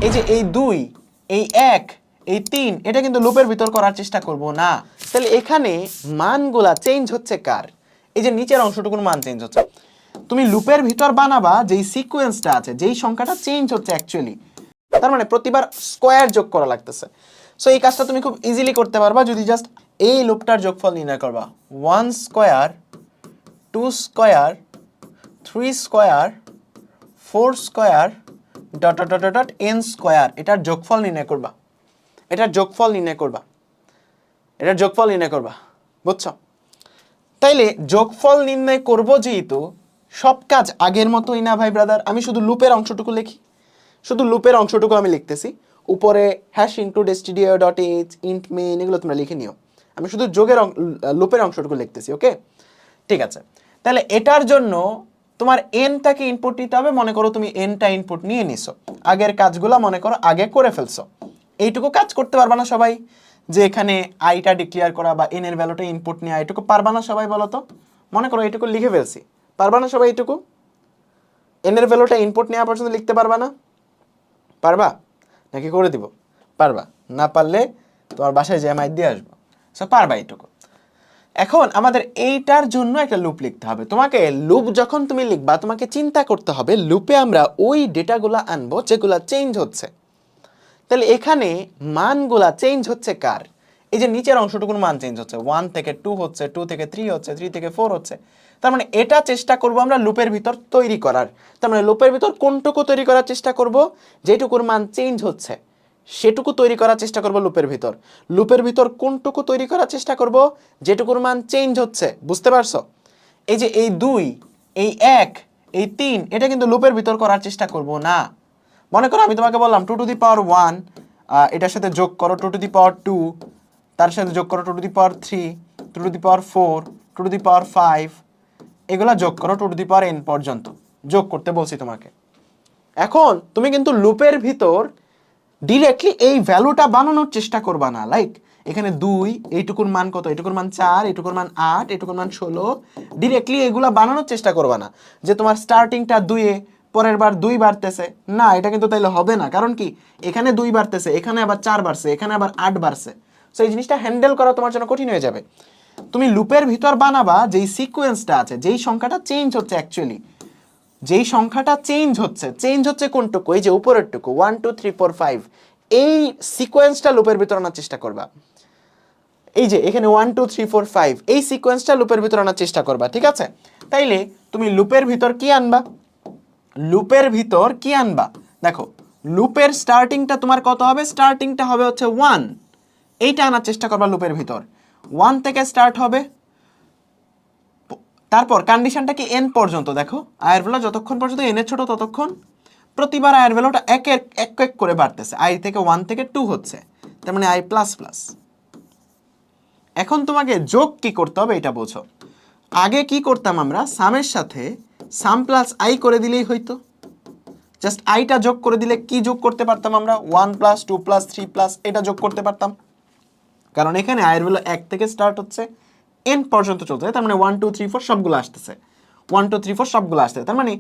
এই যে এই 2 এই 1 এই 3 এটা কিন্তু লুপের ভিতর করার চেষ্টা করব না। তাহলে এখানে মানগুলা চেঞ্জ হচ্ছে কার? এই যে নিচের অংশটুকুর মান চেঞ্জ হচ্ছে। তুমি লুপের ভিতর বানাবা যেই সিকোয়েন্সটা আছে, যেই সংখ্যাটা চেঞ্জ হচ্ছে অ্যাকচুয়ালি, তার মানে প্রতিবার স্কোয়ার যোগ করা লাগতেছে। সো এই কাজটা তুমি খুব ইজিলি করতে পারবা যদি জাস্ট এই লুপটার যোগফল নির্ণয় করবা। 1 square, 2 square, 3 square, 4 square, dot dot dot dot n square, এটার যোগফল নির্ণয় করবা। এটার যোগফল নির্ণয় করবা। এটার যোগফল নির্ণয় করবা, বুঝছো? তাইলে যোগফল নির্ণয় করব যেহেতু, সব কাজ আগের মতোই না ভাই ব্রাদার। আমি শুধু লুপের অংশটুকু লিখি, শুধু লুপের অংশটুকু আমি লিখতেছি। উপরে hash include stdio dot h int main এগুলো তোমরা লিখে নিও। আমি শুধু লুপের অংশটুকু লিখতেছি, ওকে? ঠিক আছে। তাহলে এটার জন্য তোমার এনটাকে ইনপুট নিতে হবে। মনে করো তুমি এনটা ইনপুট নিয়ে নিছো, আগের কাজগুলো মনে করো আগে করে ফেলছো। এইটুকু কাজ করতে পারবা না সবাই? যে এখানে আইটা ডিক্লেয়ার করা বা এন এর ভ্যালুটা ইনপুট নেওয়া, এইটুকু পারবা না সবাই? বলো তো, মনে করো এইটুকু লিখে ফেলছি, পারবা না সবাই? এইটুকু এন এর ভ্যালুটা ইনপুট নেওয়া পর্যন্ত লিখতে পারবা না? পারবা নাকি করে দিব? পারবা। না পারলে তোমার বাসায় যে মাইর দিয়ে আসবো। সো পারবা এইটুকু। এখন আমাদের এইটার জন্য একটা লুপ লিখতে হবে। তোমাকে লুপ যখন তুমি লিখবা, তোমাকে চিন্তা করতে হবে লুপে আমরা ওই ডেটাগুলো আনবো যেগুলো চেঞ্জ হচ্ছে। তাহলে এখানে মানগুলা চেঞ্জ হচ্ছে কার? এই যে নিচের অংশটুকুর মান চেঞ্জ হচ্ছে। 1 থেকে 2 হচ্ছে, 2 থেকে 3 হচ্ছে, 3 থেকে 4 হচ্ছে। তার মানে এটা চেষ্টা করব আমরা লুপের ভিতর তৈরি করার। তার মানে লুপের ভিতর কোনটুকু তৈরি করার চেষ্টা করব? যেটুকুর মান চেঞ্জ হচ্ছে সেটুকু তৈরি করার চেষ্টা করব লুপের ভিতর। লুপের ভিতর কোনটুকু তৈরি করার চেষ্টা করব? যেটুকুর মান চেঞ্জ হচ্ছে। বুঝতে পারছো? এই যে এই 2 এই 1 এই 3 এটা কিন্তু লুপের ভিতর করার চেষ্টা করব না। মনে করো আমি তোমাকে বললাম 2 টু দি পাওয়ার 1, এটার সাথে যোগ করো 2 টু দি পাওয়ার 2, তার সাথে যোগ করো 2 to the power 3, 2 to the power 4, 2 to the power 5, এগুলা যোগ করো 2 টু দি পাওয়ার n পর্যন্ত যোগ করতে বলছি তোমাকে। এখন তুমি কিন্তু লুপের ভিতর ডিরেক্টলি এই ভ্যালুটা বানানোর চেষ্টা করবা না। লাইক এখানে 2, এইটুকুর মান কত? এইটুকুর মান 4, এইটুকুর মান 8, এইটুকুর মান 16। ডিরেক্টলি এগুলা বানানোর চেষ্টা করবা না যে তোমার স্টার্টিংটা 2 এ, পরের বার 2 বাড়তেছে না। এটা কিন্তু তাইলে হবে না। কারণ কি, এখানে 2 বাড়তেছে, এখানে আবার 4 বাড়ছে, এখানে আবার 8 বাড়ছে। সো এই জিনিসটা হ্যান্ডেল করা তোমার জন্য কঠিন হয়ে যাবে। তুমি লুপের ভিতর বানাবা যেই সিকোয়েন্সটা আছে, যেই সংখ্যাটা চেঞ্জ হচ্ছে অ্যাকচুয়ালি, যেই সংখ্যাটা চেঞ্জ হচ্ছে কোনটুকু? এই যে উপরের টুকু 1 2 3 4 5, এই সিকোয়েন্সটা লুপের ভিতর আনার চেষ্টা করবা। এই যে এখানে 1 2 3 4 5 এই সিকোয়েন্সটা লুপের ভিতর আনার চেষ্টা করবা, ঠিক আছে? তাইলে তুমি লুপের ভিতর কি আনবা? লুপের ভিতর কি আনবা? দেখো, লুপের স্টার্টিংটা তোমার কত হবে? স্টার্টিংটা হবে হচ্ছে 1। এইটা আনার চেষ্টা করবা লুপের ভিতর। 1 থেকে স্টার্ট হবে, তারপর কন্ডিশনটা কি n পর্যন্ত। দেখো আয়ের ভ্যালু যতক্ষণ পর্যন্ত n এর ছোট ততক্ষণ প্রতিবার আয়ের ভ্যালুটা এক এক করে বাড়তেছে। i থেকে 1 থেকে 2 হচ্ছে, তার মানে i প্লাস প্লাস। এখন তোমাকে যোগ কি করতে হবে এটা বোঝো। আগে কি করতাম আমরা? সামের সাথে সাম প্লাস i করে দিলেই হইতো। জাস্ট আইটা যোগ করে দিলে কি যোগ করতে পারতাম আমরা? 1 প্লাস 2 প্লাস 3 প্লাস এটা যোগ করতে পারতাম। কারণ এখানে আয়ের ভ্যালু 1 থেকে স্টার্ট হচ্ছে, n পর্যন্ত চলছে। তার মানে 1 2 3 4 সবগুলো আসতেছে, 1 2 3 4 সবগুলো আসতেছে। তার মানে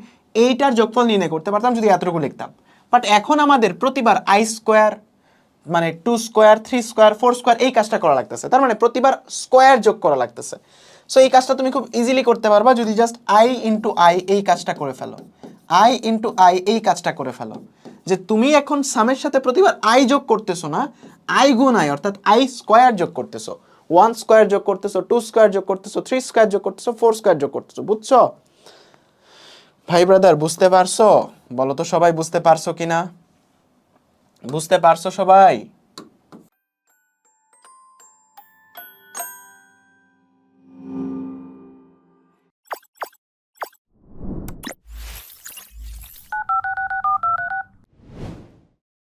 এইটার যোগফল নির্ণয় করতে পারতাম যদি এতটুকু লিখতাম। বাট এখন আমাদের প্রতিবার i স্কোয়ার মানে 2 স্কোয়ার 3 স্কোয়ার 4 স্কোয়ার এই কাজটা করা লাগতেছে। তার মানে প্রতিবার স্কোয়ার যোগ করা লাগতেছে। সো এই কাজটা তুমি খুব ইজিলি করতে পারবা যদি জাস্ট i ইন্টু i এই কাজটা করে ফেলো। i ইন্টু i এই কাজটা করে ফেলো। যে তুমি এখন সামের সাথে প্রতিবার i যোগ করতেছো না, i গুণ i অর্থাৎ i স্কোয়ার যোগ করতেছো। 1 স্কোয়ার যোগ করতেছো, 2 স্কোয়ার যোগ করতেছো, 3 স্কোয়ার যোগ করতেছো, 4 স্কোয়ার যোগ করতেছো। বুঝছো ভাই ব্রাদার? বুঝতে পারছো? বলো তো সবাই বুঝতে পারছো কিনা? বুঝতে পারছো সবাই?